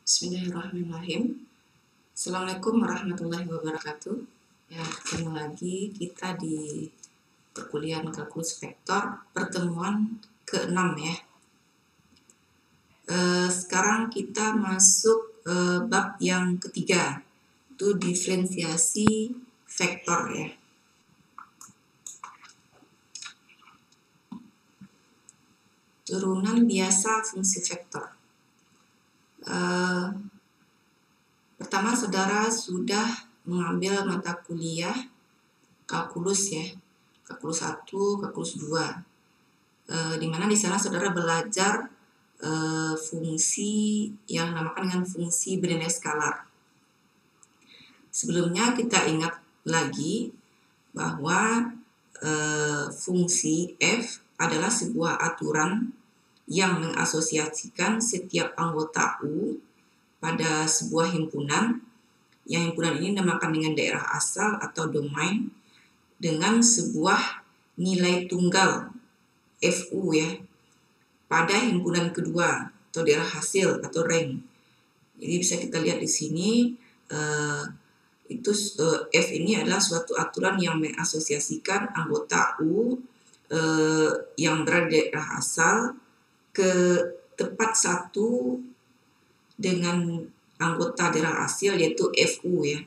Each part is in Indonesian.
Bismillahirrahmanirrahim. Assalamualaikum warahmatullahi wabarakatuh. Ya, ketemu lagi kita di perkuliahan kalkulus vektor pertemuan ke-6 ya. Sekarang kita masuk bab yang ketiga, itu diferensiasi vektor ya. Turunan biasa fungsi vektor. Pertama, saudara sudah mengambil mata kuliah kalkulus ya, kalkulus 1, kalkulus 2, di mana di sana saudara belajar fungsi yang dinamakan dengan fungsi bernilai skalar. Sebelumnya kita ingat lagi bahwa fungsi f adalah sebuah aturan yang mengasosiasikan setiap anggota U pada sebuah himpunan, yang himpunan ini dinamakan dengan daerah asal atau domain, dengan sebuah nilai tunggal FU ya, pada himpunan kedua atau daerah hasil atau rank. Jadi bisa kita lihat di sini F ini adalah suatu aturan yang mengasosiasikan anggota U yang berada di daerah asal ke tepat satu dengan anggota daerah hasil, yaitu FU ya.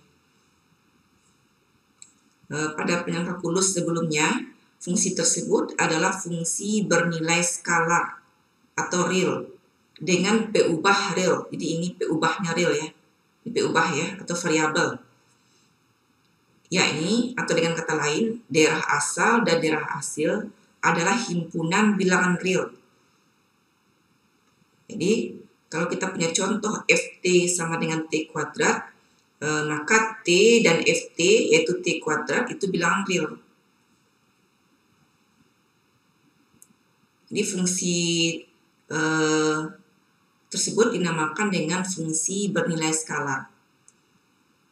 Pada penilaian kalkulus sebelumnya, fungsi tersebut adalah fungsi bernilai skalar atau real dengan P ubah real. Jadi ini P ubahnya real ya, P ubah ya, atau variabel. Yakni, atau dengan kata lain, daerah asal dan daerah hasil adalah himpunan bilangan real. Jadi kalau kita punya contoh Ft sama dengan T kuadrat, maka T dan Ft yaitu T kuadrat itu bilangan real. Jadi fungsi tersebut dinamakan dengan fungsi bernilai skalar.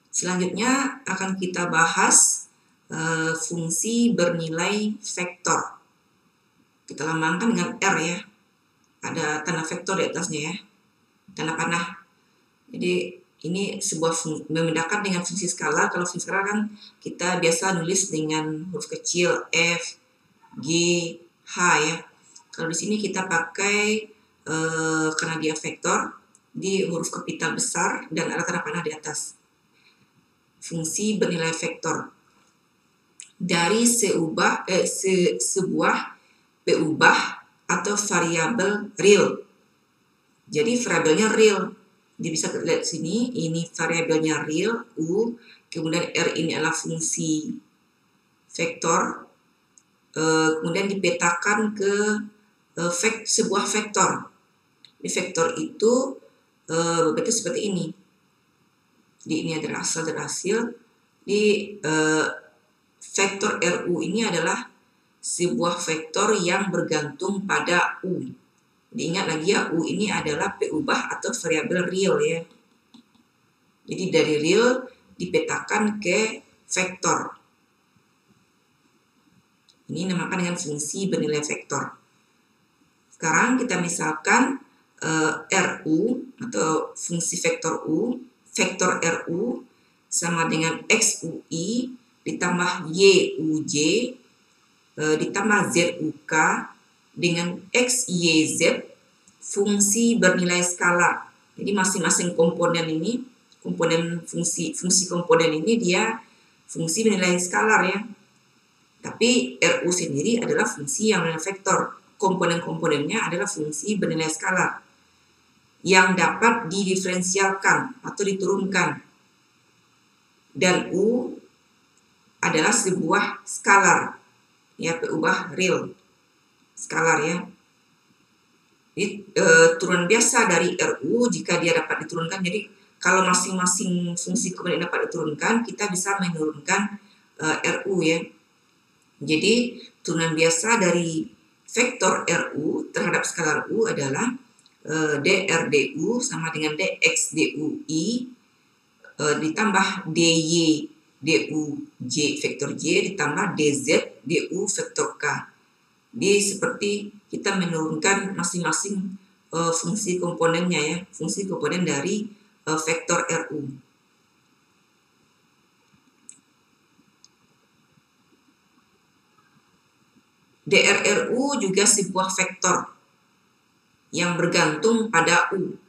Selanjutnya akan kita bahas fungsi bernilai vektor. Kita lambangkan dengan R ya. Ada tanda vektor di atasnya ya, tanda panah. Jadi ini sebuah membedakan dengan fungsi skalar. Kalau fungsi skalar kan kita biasa nulis dengan huruf kecil F, G, H ya. Kalau di sini kita pakai karena dia vektor di huruf kapital besar dan ada tanda panah di atas. Fungsi bernilai vektor dari sebuah P ubah atau variabel real. Jadi variabelnya real. Jadi bisa kita lihat sini, ini variabelnya real U, kemudian R ini adalah fungsi vektor, kemudian dipetakan ke sebuah vektor. Di vektor itu berbentuk seperti ini. Jadi ini adalah asal dan hasil. Di vektor RU ini adalah sebuah vektor yang bergantung pada U. Diingat lagi ya, U ini adalah P ubah atau variabel real ya. Jadi dari real dipetakan ke vektor. Ini dinamakan dengan fungsi bernilai vektor. Sekarang kita misalkan RU atau fungsi vektor U, vektor RU sama dengan XUI ditambah YUJ ditambah ZUK dengan XYZ fungsi bernilai skalar. Jadi masing-masing komponen ini, komponen fungsi komponen ini dia fungsi bernilai skalar ya. Tapi RU sendiri adalah fungsi yang bernilai vektor. Komponen-komponennya adalah fungsi bernilai skalar yang dapat didiferensialkan atau diturunkan. Dan U adalah sebuah skalar. Ya, P ubah real skalar ya. Jadi turunan biasa dari RU jika dia dapat diturunkan. Jadi kalau masing-masing fungsi komponen dapat diturunkan, kita bisa menurunkan RU ya. Jadi turunan biasa dari vektor RU terhadap skalar U adalah DRDU sama dengan DXDUI ditambah DY DUJ vektor J ditambah DZ DU vektor K. Jadi seperti kita menurunkan masing-masing fungsi komponennya ya, fungsi komponen dari vektor RU. DRRU juga sebuah vektor yang bergantung pada U.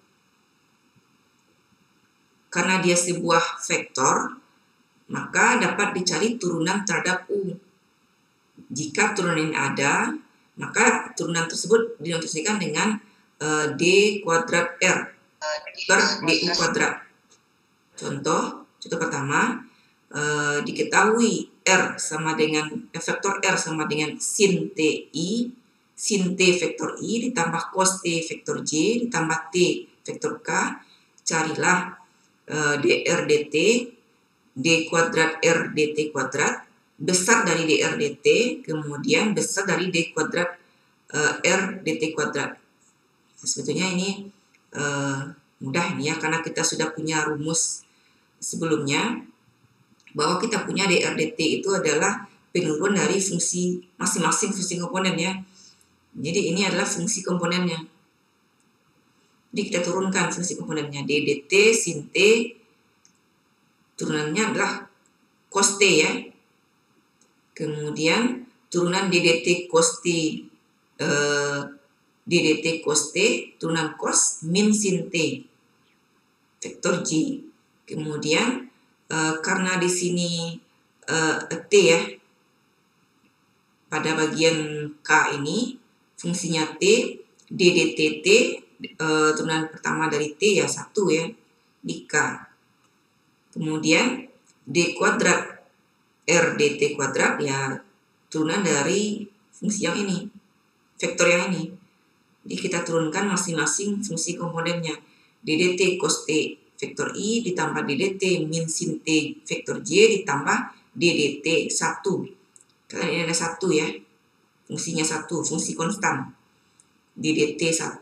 Karena dia sebuah vektor, maka dapat dicari turunan terhadap U. Jika turunan ini ada, maka turunan tersebut dinotasisikan dengan D kuadrat R per DU kuadrat. Contoh pertama, diketahui R sama dengan vektor R sama dengan sin TI, sin T vektor I ditambah cos T vektor J ditambah T vektor K. Carilah dr dt, d kuadrat r dt kuadrat, besar dari dr dt, kemudian besar dari d kuadrat r dt kuadrat. Sebetulnya ini mudah ini ya, karena kita sudah punya rumus sebelumnya bahwa kita punya dr dt itu adalah penurun dari fungsi masing-masing fungsi komponen ya. Jadi ini adalah fungsi komponennya. Jadi kita turunkan fungsi komponennya, d dt sin t, turunannya adalah cos t ya. Kemudian turunan d dt cos t, d dt cos t, turunan cos min sin t vektor J. Kemudian karena di sini t ya, pada bagian K ini fungsinya t, d dt t, turunan pertama dari t ya 1 ya di K. Kemudian d kuadrat r dt kuadrat ya turunan dari fungsi yang ini, vektor yang ini. Jadi kita turunkan masing-masing fungsi komponennya. d dt cos t vektor I ditambah d dt min sin t vektor J ditambah d dt 1. Karena ini ada 1 ya, fungsinya 1, fungsi konstan. d dt 1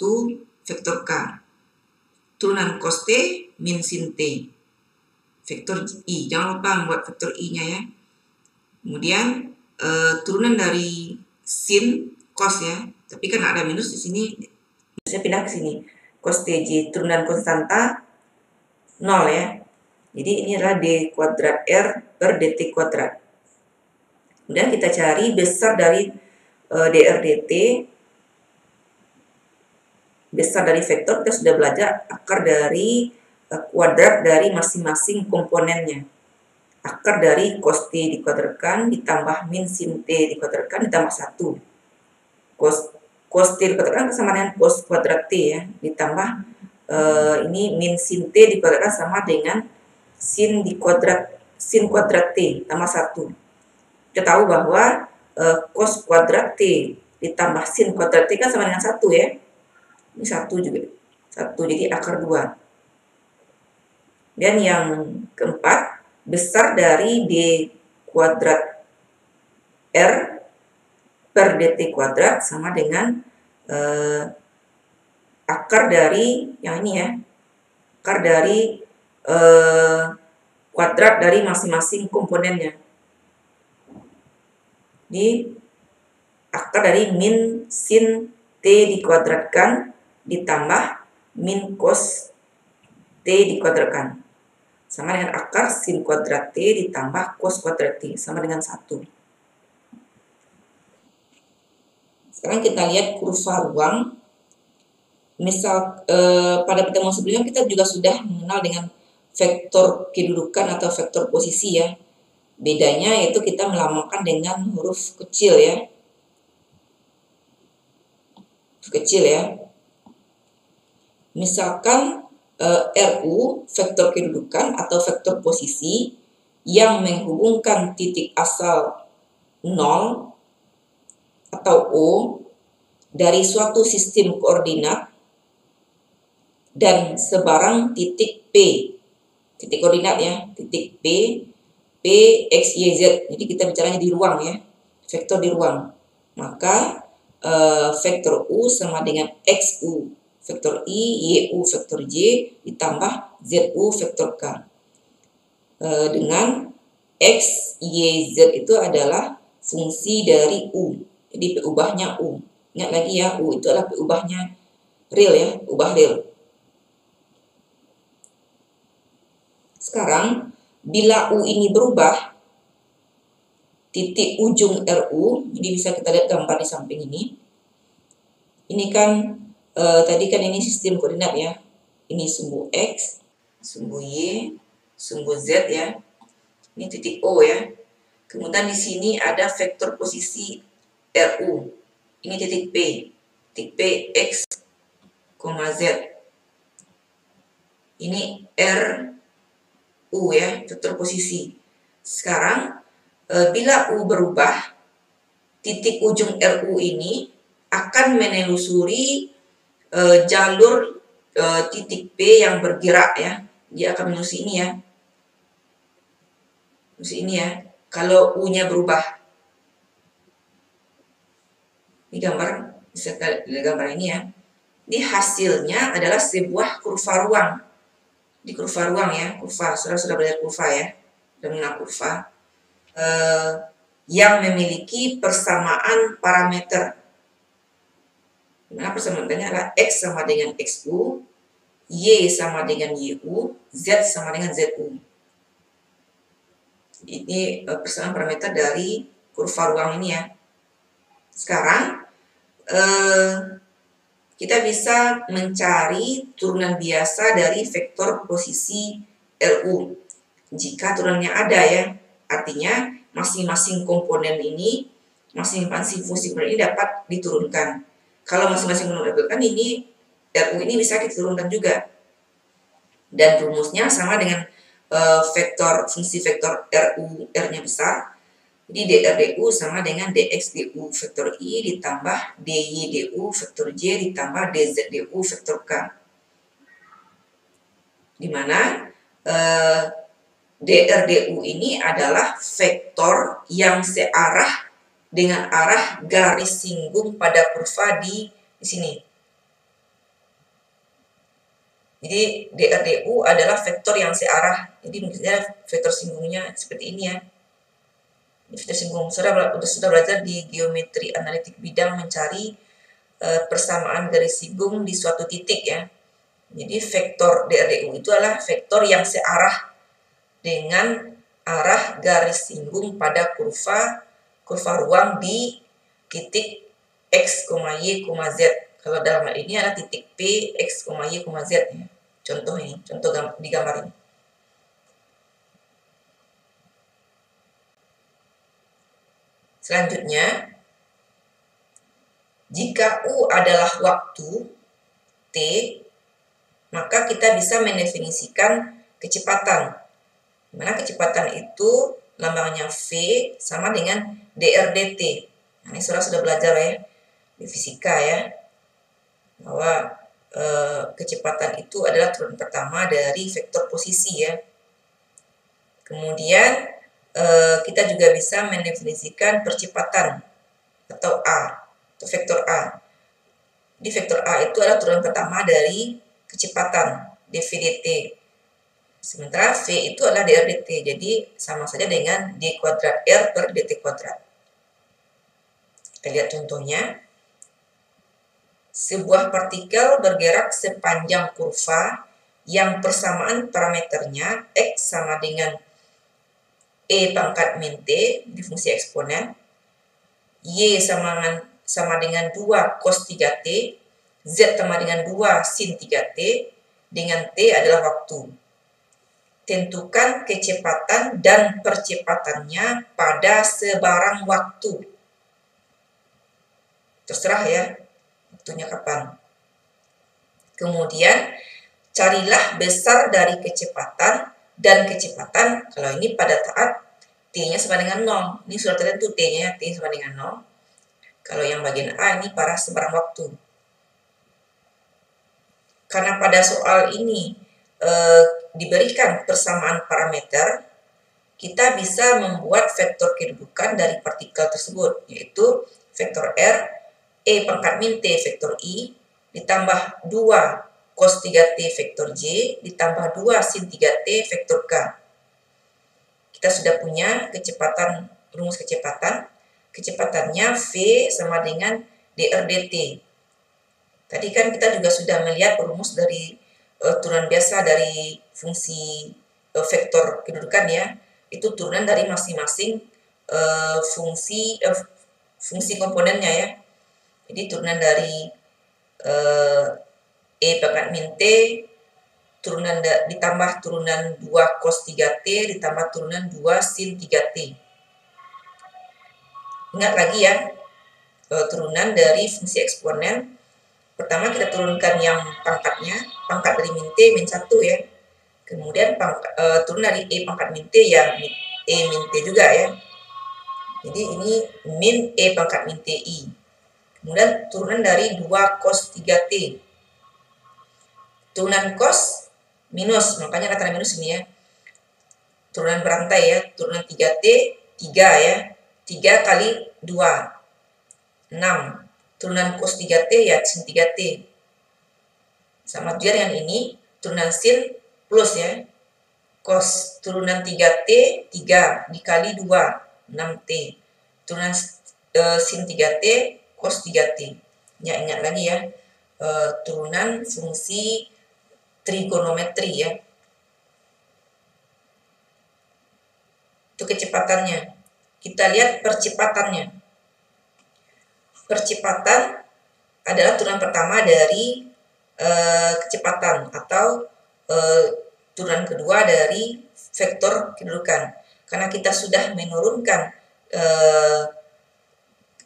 vektor K. Turunan cos T min sin T vektor I. Jangan lupa membuat vektor I-nya ya. Kemudian turunan dari sin cos ya. Tapi kan ada minus di sini. Saya pindah ke sini. Cos TJ turunan konstanta 0 ya. Jadi ini adalah D kuadrat R per DT kuadrat. Kemudian kita cari besar dari dr dt. Besar dari vektor kita sudah belajar akar dari kuadrat dari masing-masing komponennya. Akar dari cos T dikuadratkan ditambah min sin T dikuadratkan ditambah 1. Cos T dikuadratkan sama dengan cos kuadrat T ya. Ditambah ini min sin T dikuadratkan sama dengan sin kuadrat T tambah 1. Kita tahu bahwa cos kuadrat T ditambah sin kuadrat T kan sama dengan 1 ya. Ini 1 juga. 1 jadi akar 2. Dan yang keempat, besar dari D kuadrat R per DT kuadrat sama dengan akar dari yang ini ya. Akar dari kuadrat dari masing-masing komponennya. Di akar dari min sin T dikuadratkan ditambah min cos T dikuadratkan sama dengan akar sin kuadrat T ditambah cos kuadrat T sama dengan 1. Sekarang kita lihat kurva ruang. Misal pada pertemuan sebelumnya kita juga sudah mengenal dengan vektor kedudukan atau vektor posisi ya. Bedanya yaitu kita melambangkan dengan huruf kecil ya. Huruf kecil ya. Misalkan RU, vektor kedudukan atau vektor posisi yang menghubungkan titik asal 0 atau O dari suatu sistem koordinat dan sebarang titik P. Titik koordinat ya, titik P, X, Y, Z. Jadi kita bicaranya di ruang ya, vektor di ruang. Maka vektor U sama dengan XU vektor I, YU vektor J ditambah ZU vektor K. Dengan X, Y, Z itu adalah fungsi dari U. Jadi P ubahnya U. Ingat lagi ya, U itu adalah P ubahnya real ya, ubah real. Sekarang, bila U ini berubah, titik ujung RU, ini bisa kita lihat gambar di samping ini. Ini kan, tadi kan ini sistem koordinat ya. Ini sumbu X, sumbu Y, sumbu Z ya. Ini titik O ya. Kemudian di sini ada vektor posisi RU. Ini titik P. Titik P X, Z. Ini RU ya, vektor posisi. Sekarang bila U berubah, titik ujung RU ini akan menelusuri jalur titik P yang bergerak ya. Dia akan menelusuri ini ya. Menelusuri ini ya. Kalau U-nya berubah. Ini gambar, bisa lihat gambar ini ya. Ini hasilnya adalah sebuah kurva ruang. Di kurva ruang ya, kurva. Sudah belajar kurva ya. Sudah mengenal kurva. Yang memiliki persamaan parameter. Dimana persamaannya adalah X sama dengan XU, Y sama dengan YU, Z sama dengan ZU. Ini persamaan parameter dari kurva ruang ini ya. Sekarang kita bisa mencari turunan biasa dari vektor posisi RU. Jika turunannya ada ya, artinya masing-masing komponen ini, masing-masing fungsi komponen ini dapat diturunkan. Kalau masing-masing menurunkan ini, RU ini bisa diturunkan juga. Dan rumusnya sama dengan fungsi vektor RU, R-nya besar. Jadi dRdu sama dengan dxdu vektor I ditambah dydu vektor J ditambah dzdu vektor K. Di mana dRdu ini adalah vektor yang searah dengan arah garis singgung pada kurva di sini. Jadi dRdu adalah vektor yang searah. Jadi misalnya vektor singgungnya seperti ini ya. Vektor singgung. Sudah belajar di geometri analitik bidang mencari persamaan garis singgung di suatu titik ya. Jadi vektor dRdu itu adalah vektor yang searah dengan arah garis singgung pada kurva ruang di titik X, Y, Z. Kalau dalam hal ini adalah titik P, X, Y, Z. Ya. Contoh ini, contoh di gambar ini. Selanjutnya, jika U adalah waktu T, maka kita bisa mendefinisikan kecepatan. Dimana kecepatan itu lambangnya V sama dengan dr/dt. Nah, ini sudah belajar ya di fisika ya, bahwa kecepatan itu adalah turunan pertama dari vektor posisi ya. Kemudian kita juga bisa mendefinisikan percepatan atau A, atau vektor A. Di vektor A itu adalah turunan pertama dari kecepatan dv/dt. Sementara V itu adalah dr/dt, jadi sama saja dengan d kuadrat R per dt kuadrat. Kita lihat contohnya. Sebuah partikel bergerak sepanjang kurva yang persamaan parameternya X sama dengan E pangkat min T di fungsi eksponen, Y sama dengan 2 cos 3T, Z sama dengan 2 sin 3T, dengan T adalah waktu. Tentukan kecepatan dan percepatannya pada sebarang waktu. Terserah ya, waktunya kapan. Kemudian, carilah besar dari kecepatan dan kecepatan, kalau ini pada saat T-nya sama dengan 0. Ini sudah tertentu T-nya, T sama dengan 0. Kalau yang bagian A ini pada sebarang waktu. Karena pada soal ini diberikan persamaan parameter, kita bisa membuat vektor kedudukan dari partikel tersebut, yaitu vektor R, E pangkat min T vektor I, ditambah 2 cos 3T vektor J, ditambah 2 sin 3T vektor K. Kita sudah punya kecepatan, rumus kecepatan. Kecepatannya V sama dengan dr/dt. Tadi kan kita juga sudah melihat rumus dari turunan biasa dari fungsi vektor kedudukan ya, itu turunan dari masing-masing fungsi komponennya ya. Jadi turunan dari E pangkat min T ditambah turunan 2 cos 3T ditambah turunan 2 sin 3T. Ingat lagi ya, turunan dari fungsi eksponen. Pertama kita turunkan yang pangkatnya, pangkat dari min T min 1 ya. Kemudian turun dari E pangkat min T ya, E min T juga ya. Jadi ini min E pangkat min TI. Kemudian turunan dari 2 cos 3T. Turunan cos minus, makanya kata minus ini ya. Turunan berantai ya, turunan 3T, 3 ya. 3 kali 2, 6. Turunan cos 3T ya sin 3T. Sama juga dengan ini, turunan sin plus ya. Cos turunan 3T, 3 dikali 2, 6T. Turunan sin 3T, cos 3T. Ya, ingat lagi ya, turunan fungsi trigonometri ya. Itu kecepatannya. Kita lihat percepatannya. Percepatan adalah turunan pertama dari kecepatan atau turunan kedua dari vektor kedudukan. Karena kita sudah menurunkan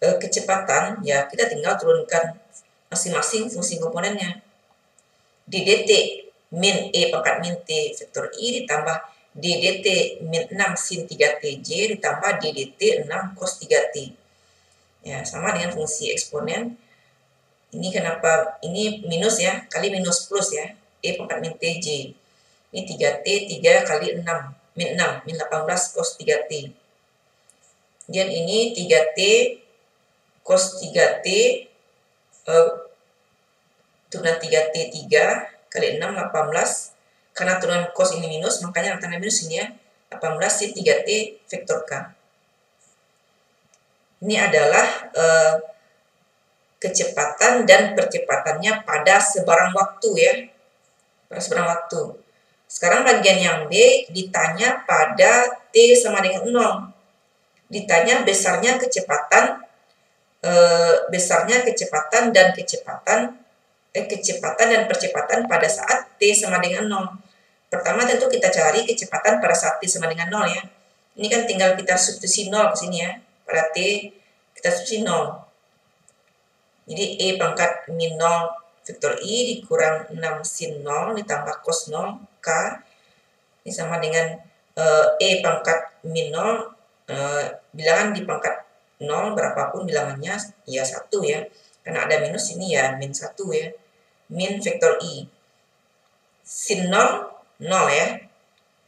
kecepatan, ya kita tinggal turunkan masing-masing fungsi komponennya. ddt min E pangkat min T vektor I ditambah ddt min 6 sin 3TJ ditambah ddt 6 cos 3T. Ya, sama dengan fungsi eksponen. Ini kenapa ini minus ya, kali minus plus ya, E pangkat min TJ. Ini 3T, 3 kali 6, min 6, min 18 cos 3T. Dan ini 3T cos 3T, turunan 3T 3 kali 6, 18. Karena turunan cos ini minus, makanya tanda minus ini ya, 18 sin 3T vektor K. Ini adalah kecepatan dan percepatannya pada sebarang waktu ya. Pada sebarang waktu. Sekarang bagian yang B ditanya pada T sama dengan 0. Ditanya besarnya kecepatan dan percepatan pada saat T sama dengan 0. Pertama tentu kita cari kecepatan pada saat T sama dengan 0 ya. Ini kan tinggal kita substitusi 0 ke sini ya. Pada T kita substitusi 0. Jadi E pangkat min 0 vektor I dikurang 6 sin 0 ditambah cos 0 K. Ini sama dengan E pangkat min 0, bilangan di pangkat 0 berapapun bilangannya ya 1 ya. Karena ada minus ini ya min 1 ya. Min vektor I. Sin 0, 0 ya.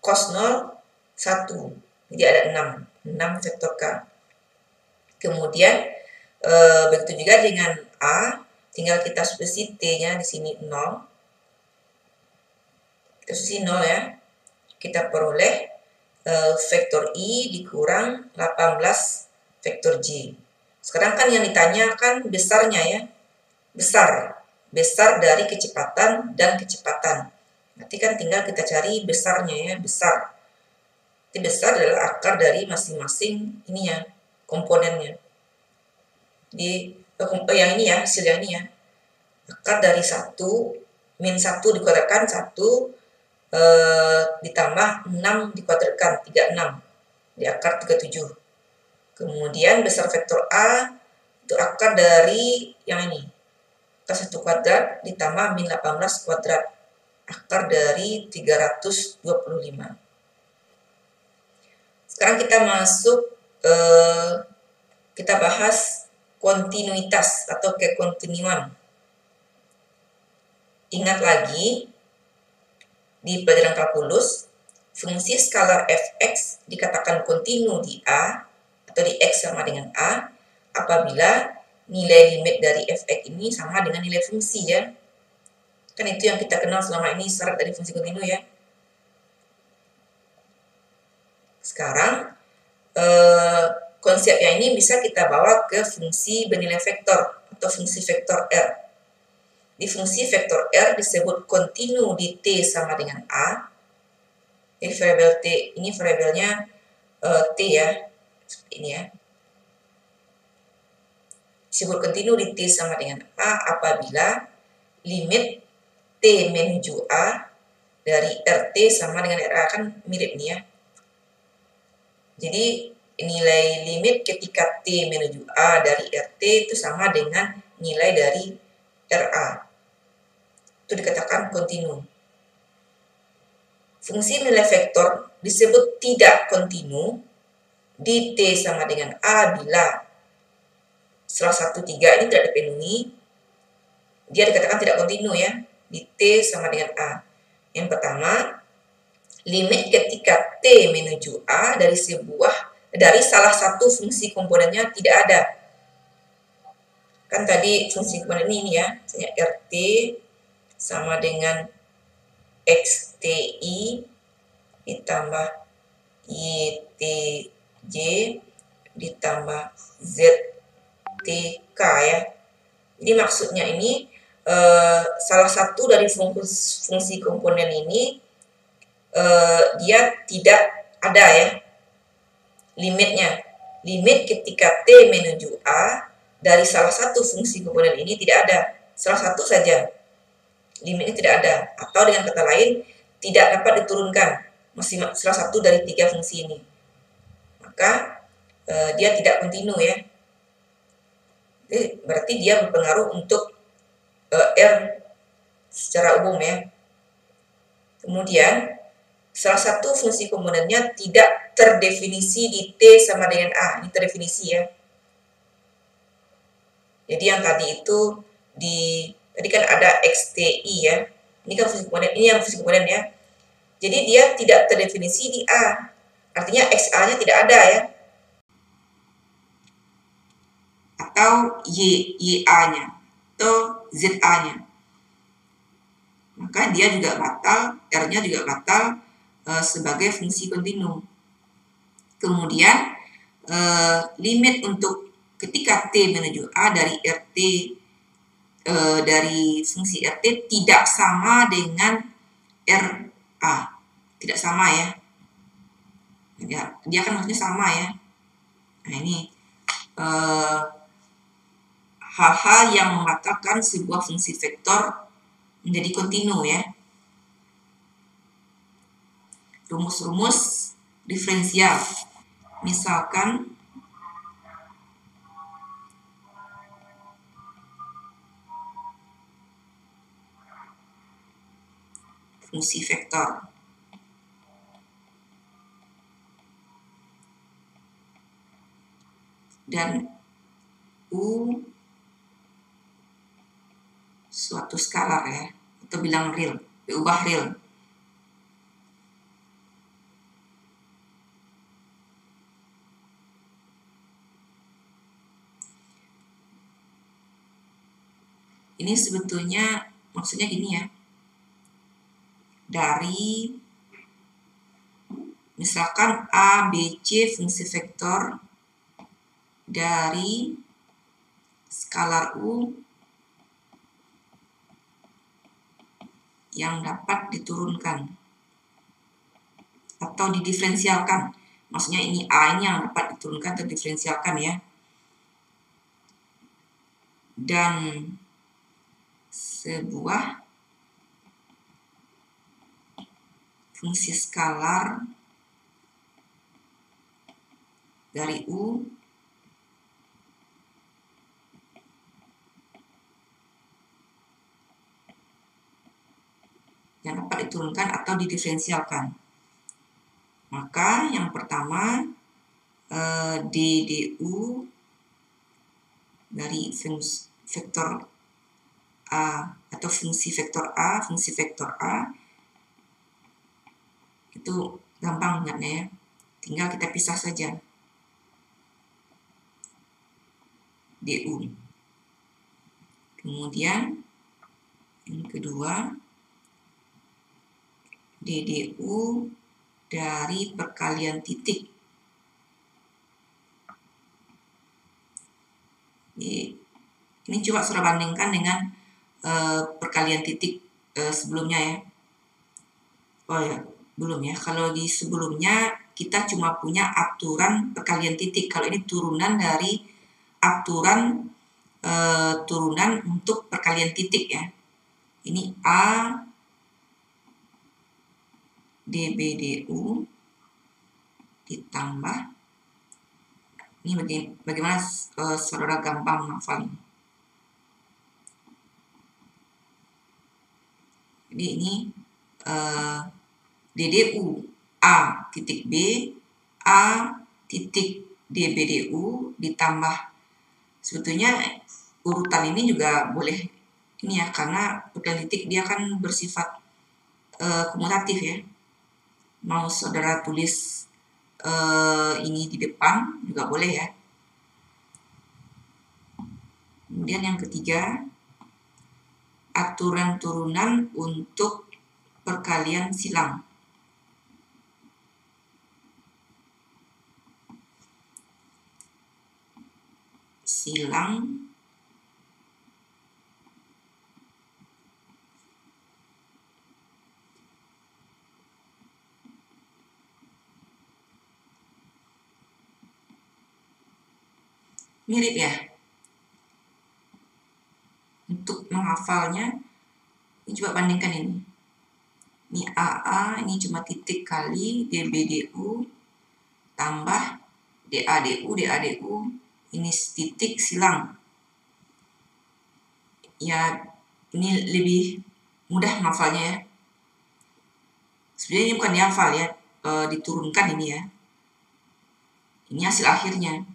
Cos 0, 1. Jadi ada 6 vektor K. Kemudian begitu juga dengan A, tinggal kita substitusi T-nya di sini 0. Kita substitusi 0 ya. Kita peroleh vektor I dikurang 18 vektor J. Sekarang kan yang ditanya kan besarnya ya. Besar dari kecepatan dan kecepatan. Nanti kan tinggal kita cari besarnya ya, besar. Itu besar adalah akar dari masing-masing ini ya, komponennya. Di yang ini ya, hasil yang ini ya. Akar dari 1 min 1 dikuadratkan 1 ditambah 6 dikuadratkan 36 di akar 37. Kemudian besar vektor A itu akar dari yang ini, akar 1 kuadrat ditambah min 18 kuadrat, akar dari 325. Sekarang kita masuk kita bahas kontinuitas atau kekontinuan. Ingat lagi, di pelajaran kalkulus, fungsi skalar fx dikatakan kontinu di A atau di x sama dengan A apabila nilai limit dari fx ini sama dengan nilai fungsi ya. Kan itu yang kita kenal selama ini syarat dari fungsi kontinu ya. Sekarang konsep yang ini bisa kita bawa ke fungsi bernilai vektor atau fungsi vektor R. di fungsi vektor R disebut kontinu di T sama dengan A. Jadi variabel T ini variabelnya T ya, ini ya. Disebut kontinu di T sama dengan A apabila limit T menuju A dari RT sama dengan RA, kan mirip nih ya. Jadi nilai limit ketika T menuju A dari RT itu sama dengan nilai dari RA. Itu dikatakan kontinu. Fungsi nilai vektor disebut tidak kontinu di T sama dengan A bila salah satu tiga ini tidak dipenuhi. Dia dikatakan tidak kontinu ya, di T sama dengan A. Yang pertama, limit ketika T menuju A dari salah satu fungsi komponennya tidak ada. Kan tadi fungsi komponen ini ya, misalnya RT sama dengan XTI ditambah YTJ ditambah ZTK ya. Jadi maksudnya ini salah satu dari fungsi komponen ini dia tidak ada ya limitnya. Limit ketika T menuju A dari salah satu fungsi komponen ini tidak ada. Salah satu saja limitnya tidak ada. Atau dengan kata lain, tidak dapat diturunkan salah satu dari tiga fungsi ini. Maka dia tidak kontinu ya. Jadi, berarti dia berpengaruh untuk R secara umum ya. Kemudian, salah satu fungsi komponennya tidak terdefinisi di T sama dengan A. Ini terdefinisi ya. Jadi yang tadi itu tadi kan ada XTI ya. Ini kan fungsi komponen, ini yang fungsi komponen ya. Jadi dia tidak terdefinisi di A. Artinya XA-nya tidak ada ya. Atau YA-nya atau ZA-nya. Maka dia juga batal, R-nya juga batal sebagai fungsi kontinu. Kemudian limit untuk ketika T menuju A dari RT dari fungsi RT tidak sama dengan RA, tidak sama ya. Dia kan maksudnya sama ya. Nah ini hal-hal yang membatalkan sebuah fungsi vektor menjadi kontinu ya. Rumus-rumus diferensial. Misalkan fungsi vektor. Dan U suatu skalar ya, atau bilang real, diubah real. Ini sebetulnya maksudnya gini ya. Dari misalkan A, B, C fungsi vektor dari skalar U yang dapat diturunkan atau didiferensialkan. Maksudnya ini A ini yang dapat diturunkan atau diferensialkan ya. Dan sebuah fungsi skalar dari U yang dapat diturunkan atau didiferensialkan. Maka yang pertama DDU dari fungsi vektor A atau fungsi vektor A itu gampang ingatnya ya, tinggal kita pisah saja DU. Kemudian yang kedua DDU dari perkalian titik. Ini coba sudah bandingkan dengan perkalian titik sebelumnya ya. Oh ya, belum ya. Kalau di sebelumnya kita cuma punya aturan perkalian titik. Kalau ini turunan dari aturan turunan untuk perkalian titik ya. Ini A DBDU ditambah, ini bagaimana saudara gampang menghafalnya. Jadi ini DDU A titik B A titik DBDU ditambah, sebetulnya urutan ini juga boleh ini ya, karena perkalian titik dia kan bersifat kumulatif ya. Mau saudara tulis ini di depan juga boleh ya. Kemudian yang ketiga, aturan turunan untuk perkalian silang. Silang mirip ya. Untuk menghafalnya, ini coba bandingkan ini. Ini AA, ini cuma titik kali DBDU tambah DADU, ini titik silang. Ya, ini lebih mudah menghafalnya ya. Sebenarnya ini bukan dihafal ya, diturunkan ini ya. Ini hasil akhirnya.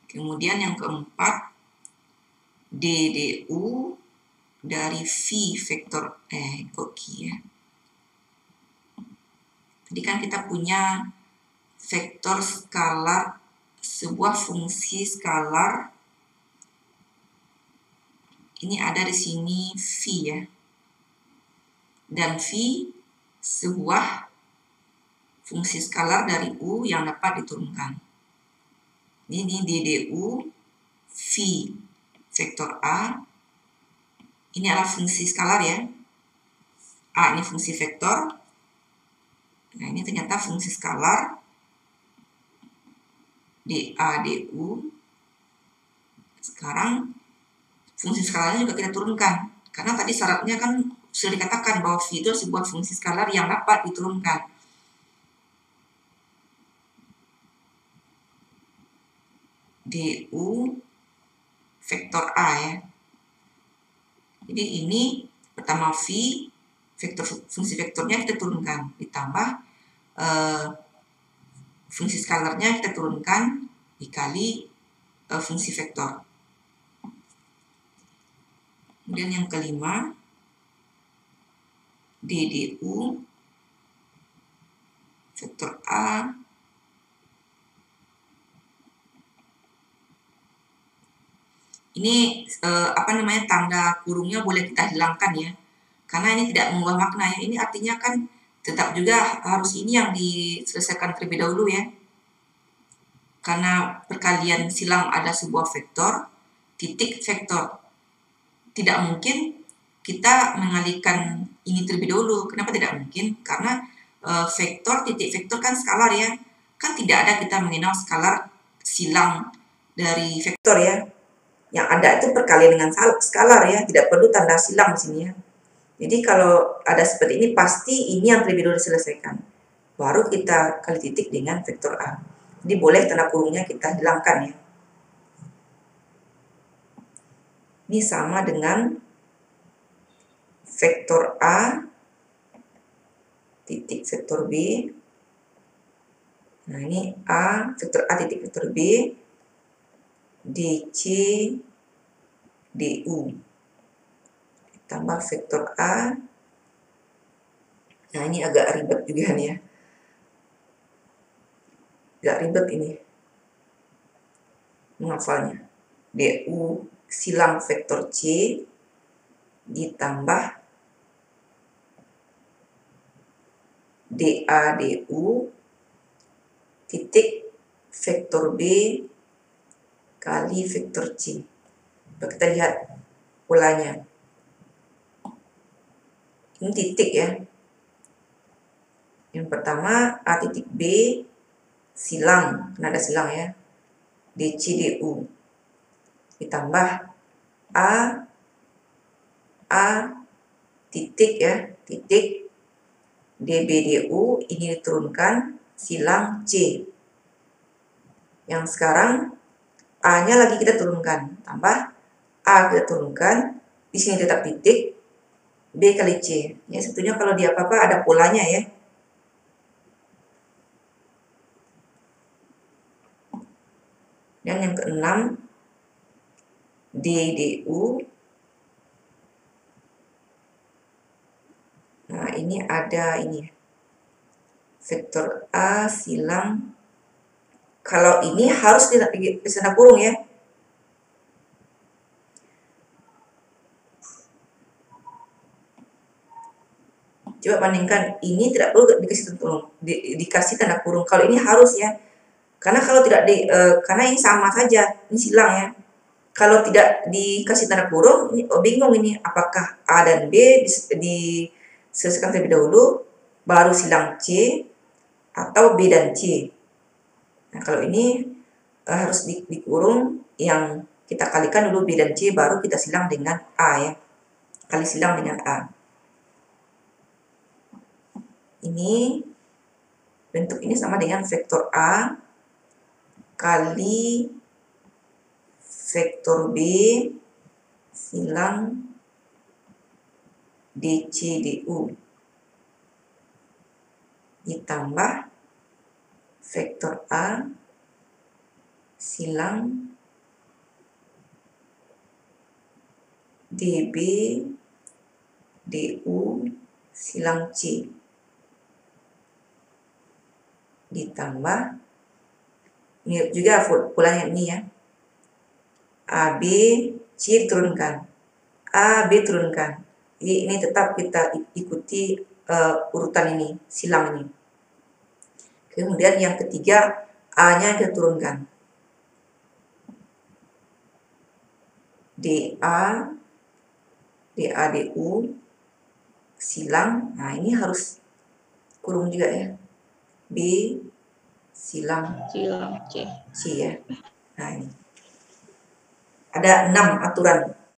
Kemudian yang keempat, DDU dari V vektor ya. Jadi kan kita punya vektor skalar, sebuah fungsi skalar. Ini ada di sini V ya. Dan V sebuah fungsi skalar dari U yang dapat diturunkan. Ini DDU V vektor A. Ini adalah fungsi skalar ya. A ini fungsi vektor. Nah, ini ternyata fungsi skalar DADU. Sekarang fungsi skalarnya juga kita turunkan. Karena tadi syaratnya kan sudah dikatakan bahwa V itu sebuah fungsi skalar yang dapat diturunkan. DU vektor A ya. Jadi ini pertama V, fungsi vektornya kita turunkan, ditambah fungsi skalarnya kita turunkan dikali fungsi vektor. Kemudian yang kelima, DDU vektor A ini tanda kurungnya boleh kita hilangkan ya, karena ini tidak mengubah makna ya. Ini artinya kan tetap juga harus ini yang diselesaikan terlebih dahulu ya, karena perkalian silang ada sebuah vektor titik vektor, tidak mungkin kita mengalihkan ini terlebih dahulu. Kenapa tidak mungkin? Karena vektor titik vektor kan skalar ya, kan tidak ada kita mengenal skalar silang dari vektor ya. Yang ada itu perkalian dengan skalar ya, tidak perlu tanda silang di sini ya. Jadi kalau ada seperti ini, pasti ini yang terlebih dahulu diselesaikan, baru kita kali titik dengan vektor A. Jadi boleh tanda kurungnya kita hilangkan ya. Ini sama dengan vektor A titik vektor B. Nah, ini A, vektor A titik vektor B, DC, DU. Ditambah vektor A. Nah, ini agak ribet juga nih ya. Agak ribet ini menghafalnya. DU silang vektor C ditambah DADU titik vektor B kali vektor C. Coba kita lihat polanya. Ini titik ya. Yang pertama A titik B silang, karena ada silang ya, DC DU ditambah A titik ya, titik DB DU ini diturunkan silang C. Yang sekarang A-nya lagi kita turunkan, tambah A kita turunkan, di sini tetap titik B kali C. Ya, sebetulnya kalau di apa-apa ada polanya ya. Dan yang keenam DDU. Nah, ini ada ini vektor A silang, kalau ini harus di tanda kurung ya. Coba bandingkan, ini tidak perlu dikasih tanda kurung. Kalau ini harus ya. Karena kalau tidak karena ini sama saja, ini silang ya. Kalau tidak dikasih tanda kurung, ini bingung ini apakah A dan B diselesaikan terlebih dahulu, baru silang C, atau B dan C. Nah, kalau ini harus dikurung, yang kita kalikan dulu B dan C, baru kita silang dengan A ya. Kali silang dengan A. Ini bentuk ini sama dengan vektor A kali vektor B silang DC DU ditambah vektor A silang DB DU silang C ditambah, mirip juga polanya ini ya, AB C turunkan, AB turunkan. Jadi ini tetap kita ikuti urutan ini, silang ini. Kemudian yang ketiga, A-nya kita turunkan. DA, DU, silang. Nah, ini harus kurung juga ya. B, silang C. C ya. Nah, ini. Ada 6 aturan